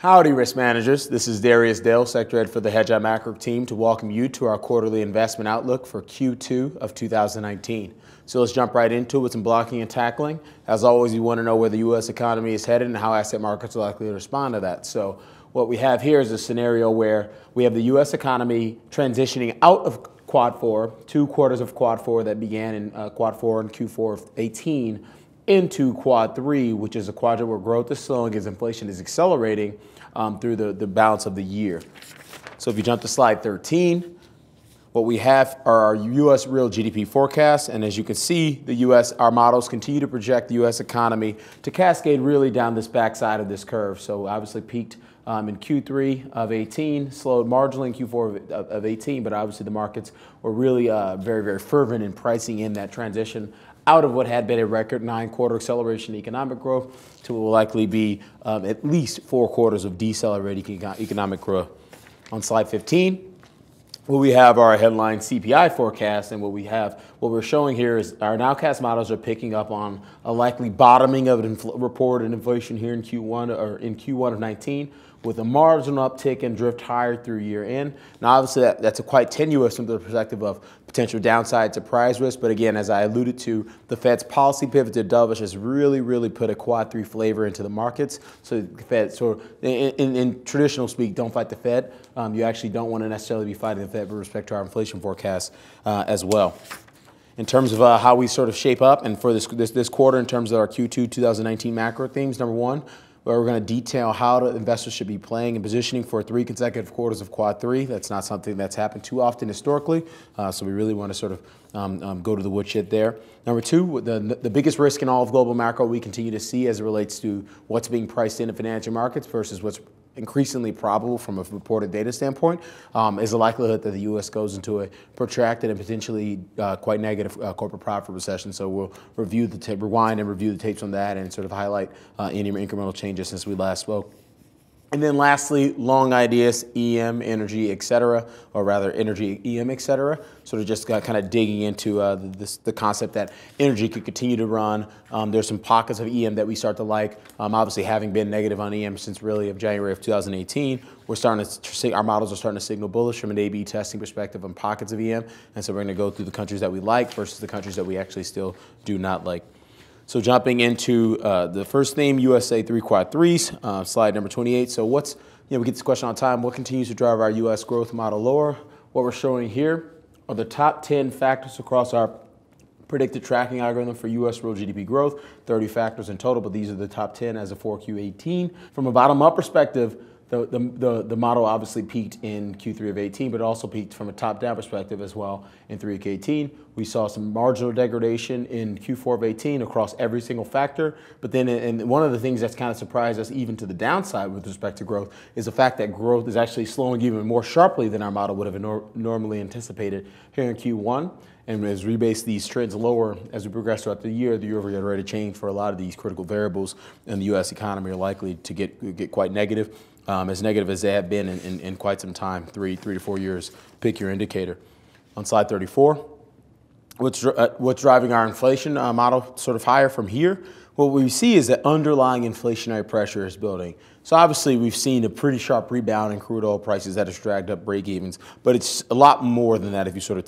Howdy, risk managers. This is Darius Dale, Sector Head for the Hedgeye Macro team, to welcome you to our quarterly investment outlook for Q2 of 2019. So let's jump right into it with some blocking and tackling. As always, you want to know where the U.S. economy is headed and how asset markets are likely to respond to that. So what we have here is a scenario where we have the U.S. economy transitioning out of Quad 4, 2 quarters of Quad 4 that began in Quad 4 and Q4 of 18, into Quad 3, which is a quadrant where growth is slowing as inflation is accelerating through the balance of the year. So if you jump to slide 13, what we have are our U.S. real GDP forecasts, and as you can see, our models continue to project the U.S. economy to cascade really down this backside of this curve. So obviously peaked in Q3 of 18, slowed marginally in Q4 of 18, but obviously the markets were really very, very fervent in pricing in that transition out of what had been a record 9-quarter acceleration in economic growth to what will likely be at least 4 quarters of decelerating economic growth. On slide 15, what we have are our headline CPI forecast, and what we're showing here is our nowcast models are picking up on a likely bottoming of reported inflation here in Q1 of 19, with a marginal uptick and drift higher through year end. Now, obviously, that's quite tenuous from the perspective of potential downside surprise risk. But again, as I alluded to, the Fed's policy pivot to dovish has really put a Quad 3 flavor into the markets. So the Fed, in traditional speak, don't fight the Fed. You actually don't want to necessarily be fighting the Fed with respect to our inflation forecast as well. In terms of how we sort of shape up, and for this quarter, in terms of our Q2 2019 macro themes, number one, where we're going to detail how the investors should be playing and positioning for 3 consecutive quarters of Quad 3. That's not something that's happened too often historically, so we really want to sort of go to the woodshed there. Number two, the biggest risk in all of global macro we continue to see as it relates to what's being priced into financial markets versus what's increasingly probable from a reported data standpoint is the likelihood that the U.S. goes into a protracted and potentially quite negative corporate profit recession. So we'll rewind and review the tapes on that and sort of highlight any incremental changes since we last spoke. And then lastly, long ideas, EM, energy, et cetera, or rather energy, EM, et cetera. Sort of just kind of digging into the concept that energy could continue to run. There's some pockets of EM that we start to like. Obviously, having been negative on EM since really of January of 2018, we're starting to see our models are starting to signal bullish from an A/B testing perspective on pockets of EM. And so we're going to go through the countries that we like versus the countries that we actually still do not like. So jumping into the first theme, USA 3 Quad 3s, slide number 28. So we get this question all the time, what continues to drive our U.S. growth model lower? What we're showing here are the top 10 factors across our predicted tracking algorithm for U.S. real GDP growth, 30 factors in total, but these are the top 10 as of 4Q18. From a bottom-up perspective, the model obviously peaked in Q3 of 18, but it also peaked from a top-down perspective as well in 3Q18. We saw some marginal degradation in Q4 of 18 across every single factor. But then, and one of the things that's kind of surprised us even to the downside with respect to growth is the fact that growth is actually slowing even more sharply than our model would have normally anticipated here in Q1. And as we rebase these trends lower as we progress throughout the year-over-year rate of change for a lot of these critical variables in the U.S. economy are likely to get quite negative. As negative as they have been in quite some time, 3 to 4 years. Pick your indicator. On slide 34, what's driving our inflation model sort of higher from here? What we see is that underlying inflationary pressure is building. So obviously we've seen a pretty sharp rebound in crude oil prices that has dragged up break-evens, but it's a lot more than that if you sort of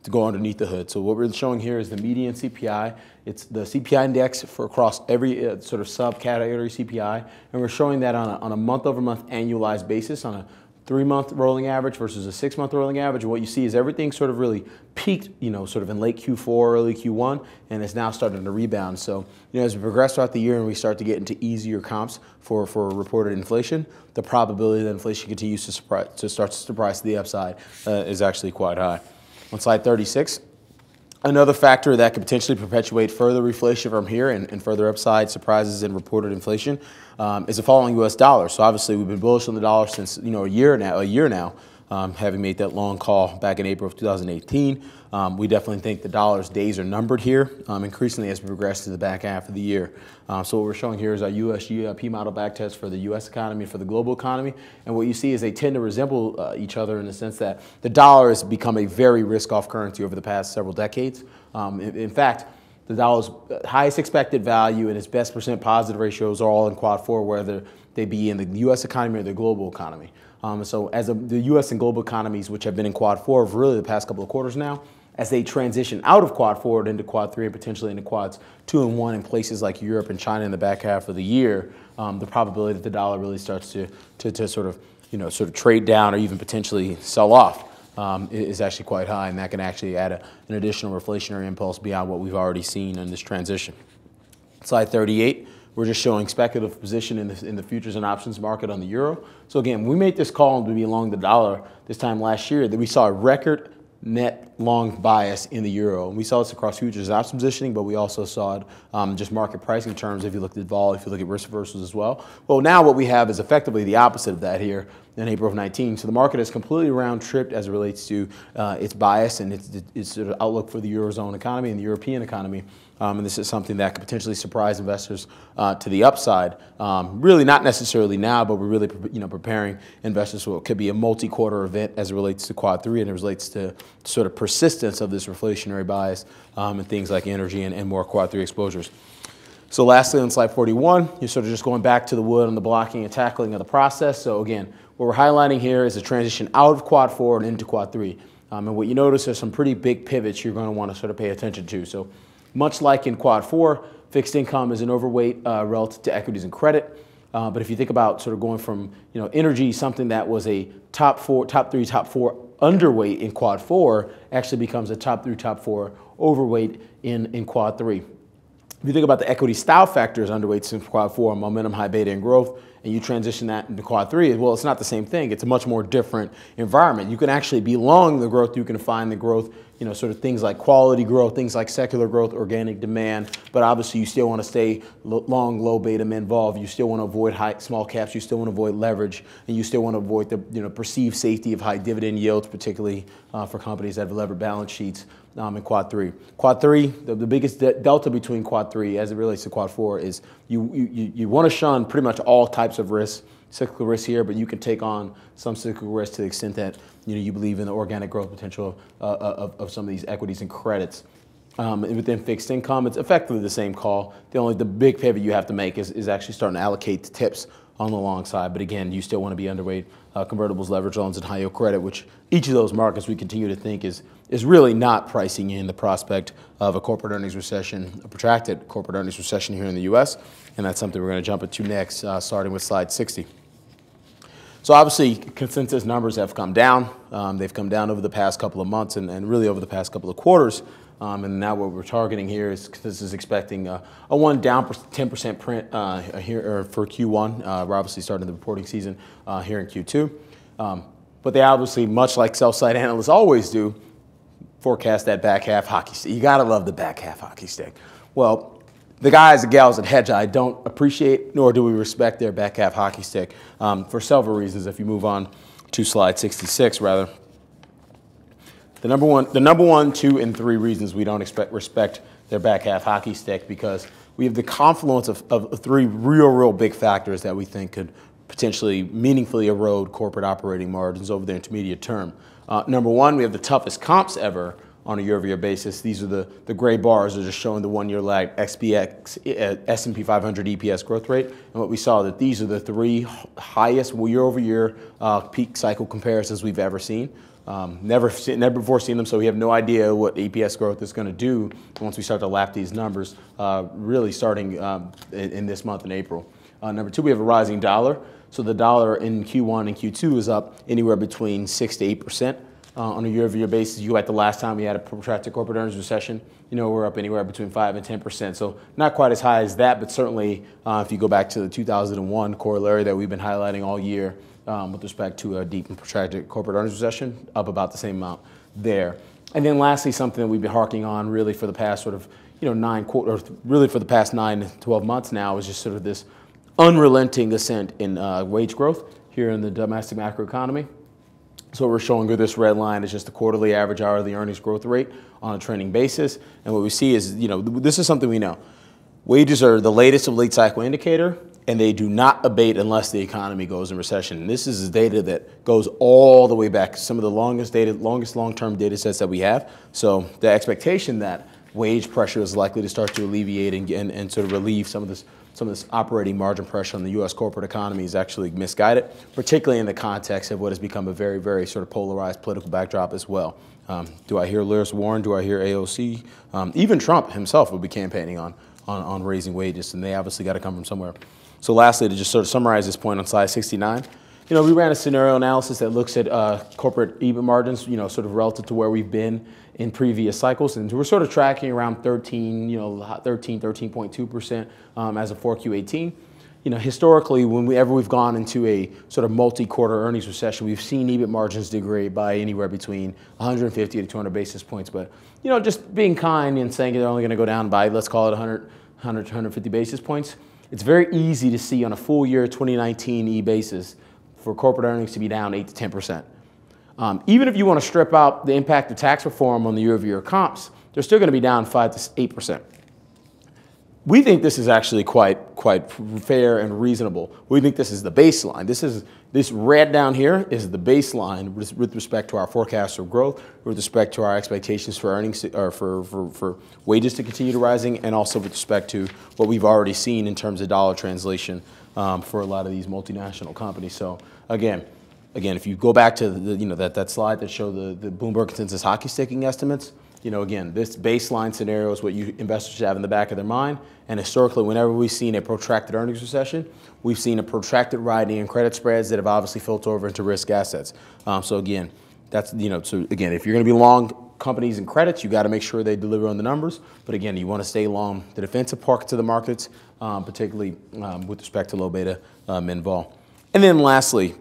go underneath the hood. So what we're showing here is the median CPI. It's the CPI index for across every sort of subcategory CPI, and we're showing that on a month-over-month annualized basis on a 3-month rolling average versus a 6-month rolling average. And what you see is everything sort of really peaked, sort of in late Q4, early Q1, and it's now starting to rebound. So, as we progress throughout the year and we start to get into easier comps for reported inflation, the probability that inflation continues to start to surprise to the upside is actually quite high. On slide 36, another factor that could potentially perpetuate further reflation from here and further upside surprises in reported inflation is the falling U.S. dollar. So obviously we've been bullish on the dollar since a year now, having made that long call back in April of 2018. We definitely think the dollar's days are numbered here, increasingly as we progress to the back half of the year. So what we're showing here is our U.S. GDP model backtest for the U.S. economy and for the global economy. And what you see is they tend to resemble each other in the sense that the dollar has become a very risk-off currency over the past several decades. In fact, the dollar's highest expected value and its best percent positive ratios are all in Quad 4, where they be in the U.S. economy or the global economy. So as the U.S. and global economies, which have been in Quad 4 for really the past couple of quarters now, as they transition out of Quad 4 into Quad 3 and potentially into Quads 2 and 1 in places like Europe and China in the back half of the year, the probability that the dollar really starts to sort of trade down or even potentially sell off is actually quite high, and that can actually add an additional reflationary impulse beyond what we've already seen in this transition. Slide 38. We're just showing speculative position in the futures and options market on the euro. So again, we made this call to be along the dollar this time last year that we saw a record net long bias in the euro. And we saw this across futures and options positioning, but we also saw it just market pricing terms if you looked at vol, if you look at risk reversals as well. Well, now what we have is effectively the opposite of that here in April of 19. So the market is completely round-tripped as it relates to its bias and its sort of outlook for the Eurozone economy and the European economy. And this is something that could potentially surprise investors to the upside. Really not necessarily now, but we're really preparing investors for what could be a multi-quarter event as it relates to Quad 3 and it relates to sort of persistence of this reflationary bias and things like energy and more Quad 3 exposures. So lastly, on slide 41, you're sort of just going back to the wood on the blocking and tackling of the process. So again, what we're highlighting here is a transition out of Quad 4 and into Quad 3. And what you notice are some pretty big pivots you're going to want to sort of pay attention to. So much like in Quad 4, fixed income is an overweight relative to equities and credit. But if you think about sort of going from energy, something that was a top 3, top 4 underweight in Quad 4 actually becomes a top 3, top 4 overweight in Quad 3. If you think about the equity style factors underweights in Quad 4, momentum, high beta, and growth, and you transition that into Quad 3, well, it's not the same thing. It's a much more different environment. You can actually be long the growth. You can find the growth, sort of things like quality growth, things like secular growth, organic demand. But obviously, you still want to stay long, low beta, min vol. You still want to avoid high, small caps. You still want to avoid leverage, and you still want to avoid the perceived safety of high dividend yields, particularly for companies that have levered balance sheets. In Quad 3. Quad 3, the biggest delta between Quad 3 as it relates to Quad 4 is you want to shun pretty much all types of risks, cyclical risk here, but you can take on some cyclical risk to the extent that you believe in the organic growth potential of some of these equities and credits. Within fixed income, it's effectively the same call. The big pivot you have to make is actually starting to allocate the tips on the long side. But again, you still want to be underweight convertibles, leverage loans, and high yield credit, which each of those markets we continue to think is really not pricing in the prospect of a corporate earnings recession, a protracted corporate earnings recession here in the U.S. And that's something we're going to jump into next, starting with slide 60. So obviously, consensus numbers have come down. They've come down over the past couple of months and really over the past couple of quarters. And now what we're targeting here is this is expecting a 1 down 10% print here for Q1. We're obviously starting the reporting season here in Q2. But they obviously, much like sell-side analysts always do, forecast that back half hockey stick. You got to love the back half hockey stick. Well, the guys and gals at Hedgeye don't appreciate nor do we respect their back half hockey stick for several reasons. If you move on to slide 66, rather. The number one, 2, and 3 reasons we don't respect their back half hockey stick because we have the confluence of 3 real big factors that we think could potentially meaningfully erode corporate operating margins over the intermediate term. Number 1, we have the toughest comps ever on a year-over-year basis. These are the gray bars that are just showing the 1-year lag SPX, S&P 500 EPS growth rate. And what we saw that these are the 3 highest year-over-year peak cycle comparisons we've ever seen. Never before seen them, so we have no idea what EPS growth is going to do once we start to lap these numbers, really starting in this month in April. Number 2, we have a rising dollar. So the dollar in Q1 and Q2 is up anywhere between 6 to 8% on a year-over-year basis. You at the last time we had a protracted corporate earnings recession, we're up anywhere between 5 and 10%. So not quite as high as that, but certainly if you go back to the 2001 corollary that we've been highlighting all year, with respect to a deep and protracted corporate earnings recession, up about the same amount there. And then lastly, something that we've been harking on really for the past sort of, 9 quarters, really for the past 9 to 12 months now is just sort of this unrelenting ascent in wage growth here in the domestic macroeconomy. So what we're showing with this red line is just the quarterly average hourly earnings growth rate on a trending basis. And what we see is, this is something we know. Wages are the latest of late cycle indicator, and they do not abate unless the economy goes in recession. And this is data that goes all the way back, some of the longest long-term data sets that we have. So the expectation that wage pressure is likely to start to alleviate and sort of relieve some of this operating margin pressure on the U.S. corporate economy is actually misguided, particularly in the context of what has become a very, very sort of polarized political backdrop as well. Do I hear Liz Warren? Do I hear AOC? Even Trump himself will be campaigning on raising wages, and they obviously got to come from somewhere. So lastly, to just sort of summarize this point on slide 69, we ran a scenario analysis that looks at corporate EBIT margins, sort of relative to where we've been in previous cycles, and we're sort of tracking around 13.2% as of 4Q18. Historically, whenever we've gone into a sort of multi-quarter earnings recession, we've seen EBIT margins degrade by anywhere between 150 to 200 basis points. But, just being kind and saying they're only going to go down by, let's call it 150 basis points, it's very easy to see on a full year 2019 E basis for corporate earnings to be down 8 to 10%. Even if you want to strip out the impact of tax reform on the year-over-year comps, they're still going to be down 5 to 8%. We think this is actually quite fair and reasonable. We think this is the baseline. This red down here is the baseline with respect to our forecast of growth, with respect to our expectations for earnings or for wages to continue to rising, and also with respect to what we've already seen in terms of dollar translation for a lot of these multinational companies. So again, if you go back to that slide that showed the Bloomberg consensus hockey sticking estimates, again, this baseline scenario is what investors should have in the back of their mind. And historically, whenever we've seen a protracted earnings recession, we've seen a protracted widening in credit spreads that have obviously filtered over into risk assets. So again, if you're going to be long companies and credits, you got to make sure they deliver on the numbers. But again, you want to stay long the defensive pockets of the markets, particularly with respect to low beta min vol. And then lastly,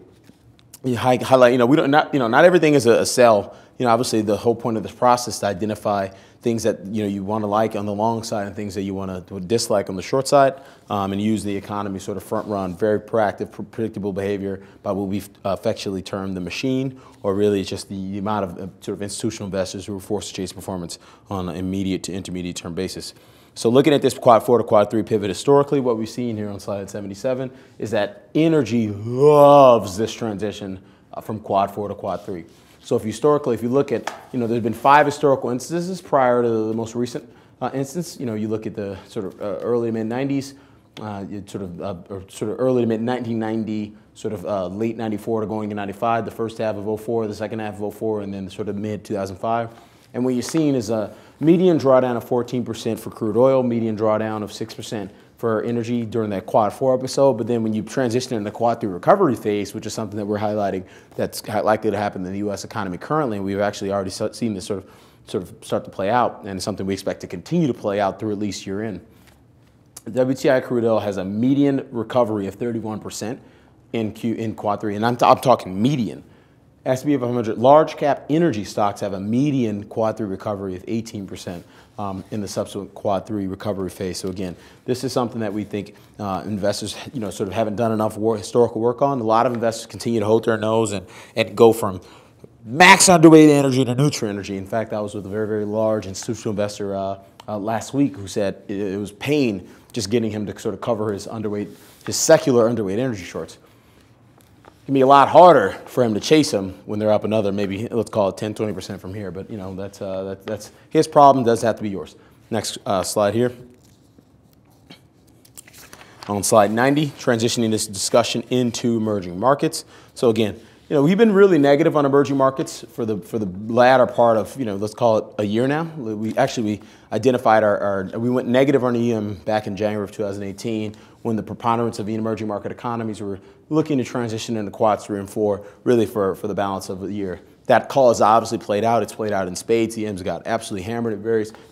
you highlight, not everything is a sell. Obviously the whole point of this process is to identify things that you want to like on the long side and things that you want to dislike on the short side, and use the economy sort of front run, very proactive, predictable behavior by what we've affectionately termed the machine, or really it's just the amount of sort of institutional investors who are forced to chase performance on an immediate to intermediate term basis. So looking at this quad 4 to quad 3 pivot historically, what we've seen here on slide 77 is that energy loves this transition from quad 4 to quad 3. So if you look at, there's been 5 historical instances prior to the most recent instance. You look at the sort of early to mid 90s, sort of early to mid 1990, sort of late 94 to going to 95, the first half of 04, the second half of 04, and then sort of mid 2005. And what you're seeing is a median drawdown of 14% for crude oil, median drawdown of 6% for energy during that quad 4 episode. But then when you transition into the quad 3 recovery phase, which is something that we're highlighting that's likely to happen in the U.S. economy currently, and we've actually already seen this sort of start to play out, and it's something we expect to continue to play out through at least year end. WTI crude oil has a median recovery of 31% in quad 3, and I'm talking median. S&P 500 large cap energy stocks have a median quad 3 recovery of 18% in the subsequent quad 3 recovery phase. So again, this is something that we think investors sort of haven't done enough historical work on. A lot of investors continue to hold their nose and go from max underweight energy to neutral energy. In fact, I was with a very, very large institutional investor last week who said it was pain just getting him to sort of cover his secular underweight energy shorts. It can be a lot harder for him to chase them when they're up another, maybe let's call it 10, 20% from here. But that's his problem. Does have to be yours. Next slide here. On slide 90, transitioning this discussion into emerging markets. So again, we've been really negative on emerging markets for the latter part of let's call it a year now. We identified we went negative on EM back in January of 2018 when the preponderance of the emerging market economies were looking to transition into quads 3 and 4 really for the balance of the year. That call has obviously played out. It's played out in spades. EMs got absolutely hammered at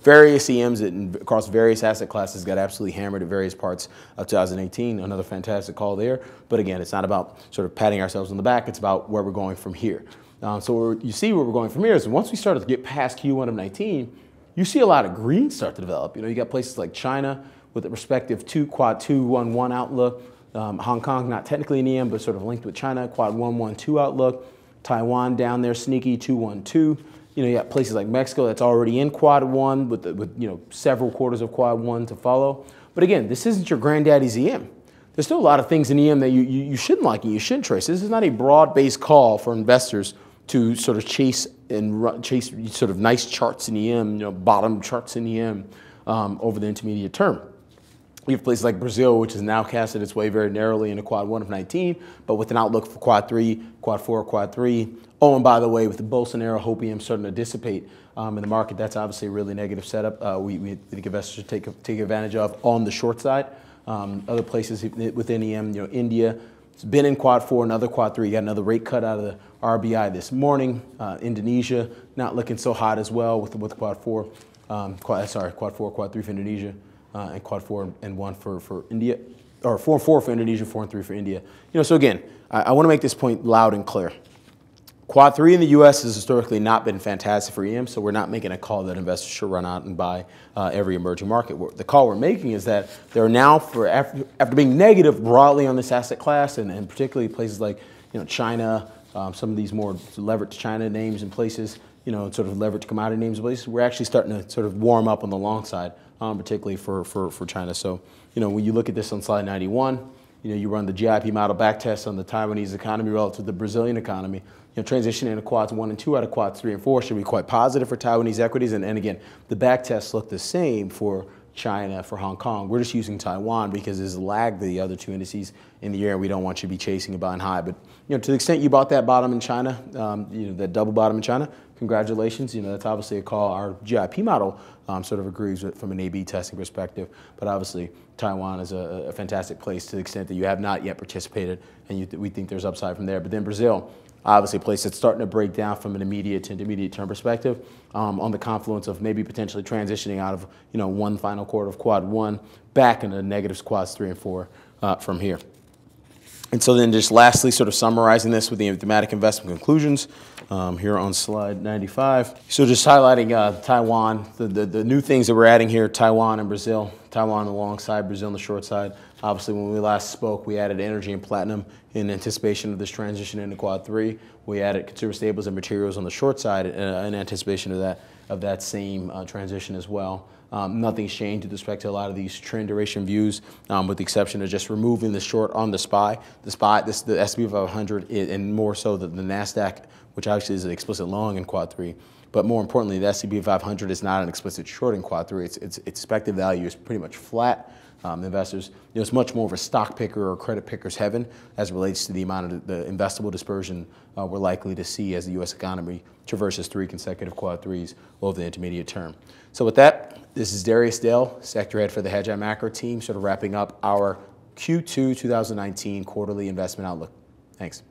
various EMs across various asset classes got absolutely hammered at various parts of 2018. Another fantastic call there. But again, it's not about sort of patting ourselves on the back. It's about where we're going from here. So you see where we're going from here is once we started to get past Q1 of 19, you see a lot of green start to develop. You got places like China with a respective quad 2-1-1 outlook. Hong Kong, not technically an EM, but sort of linked with China, quad 1-1-2 outlook. Taiwan down there, sneaky 2-1-2. You got places like Mexico that's already in quad 1 with several quarters of quad 1 to follow. But again, this isn't your granddaddy's EM. There's still a lot of things in EM that you shouldn't like and you shouldn't trace. This is not a broad-based call for investors to sort of chase sort of nice charts in EM, bottom charts in EM over the intermediate term. We have places like Brazil, which has now casted its way very narrowly into quad 1 of 19, but with an outlook for quad 3, quad 4, quad 3. Oh, and by the way, with the Bolsonaro hopium starting to dissipate in the market, that's obviously a really negative setup we think investors should take advantage of on the short side. Other places within EM, India, it's been in quad 4, another quad 3. You got another rate cut out of the RBI this morning. Indonesia not looking so hot as well with quad 4. Quad 4, quad 3 for Indonesia. And quad 4 and 1 for India, or 4 and 4 for Indonesia, 4 and 3 for India. So again, I want to make this point loud and clear. Quad 3 in the U.S. has historically not been fantastic for EM, so we're not making a call that investors should run out and buy every emerging market. The call we're making is that there are now, after being negative broadly on this asset class, and particularly places like China, some of these more leveraged China names and places, sort of leveraged commodity names and places, we're actually starting to sort of warm up on the long side. Particularly for China. So, when you look at this on slide 91, you run the GIP model backtest on the Taiwanese economy relative to the Brazilian economy. Transitioning into quads 1 and 2 out of quads 3 and 4 should be quite positive for Taiwanese equities. And again, the backtests look the same for China, for Hong Kong. We're just using Taiwan because it's lagged the other two indices in the year. We don't want you to be chasing and buying high. But to the extent you bought that bottom in China, that double bottom in China, congratulations. That's obviously a call our GIP model sort of agrees with from an A/B testing perspective. But obviously, Taiwan is a fantastic place to the extent that you have not yet participated, and we think there's upside from there. But then Brazil, obviously a place that's starting to break down from an immediate to intermediate term perspective on the confluence of maybe potentially transitioning out of one final quarter of quad 1 back into negatives quads 3 and 4 from here. And so then just lastly, sort of summarizing this with the thematic investment conclusions here on slide 95. So just highlighting Taiwan, the new things that we're adding here, Taiwan and Brazil. Taiwan on the long side, Brazil on the short side. Obviously, when we last spoke, we added energy and platinum in anticipation of this transition into quad 3. We added consumer staples and materials on the short side in anticipation of that same transition as well. Nothing's changed with respect to a lot of these trend duration views, with the exception of just removing the short on the SPY. The S&P 500, and more so the NASDAQ, which actually is an explicit long in quad 3. But more importantly, the S&P 500 is not an explicit short in quad 3. Its expected value is pretty much flat. Investors, it's much more of a stock picker or credit picker's heaven as it relates to the amount of the investable dispersion we're likely to see as the U.S. economy traverses 3 consecutive quad 3s over the intermediate term. So with that, this is Darius Dale, sector head for the Hedgeye Macro team, sort of wrapping up our Q2 2019 quarterly investment outlook. Thanks.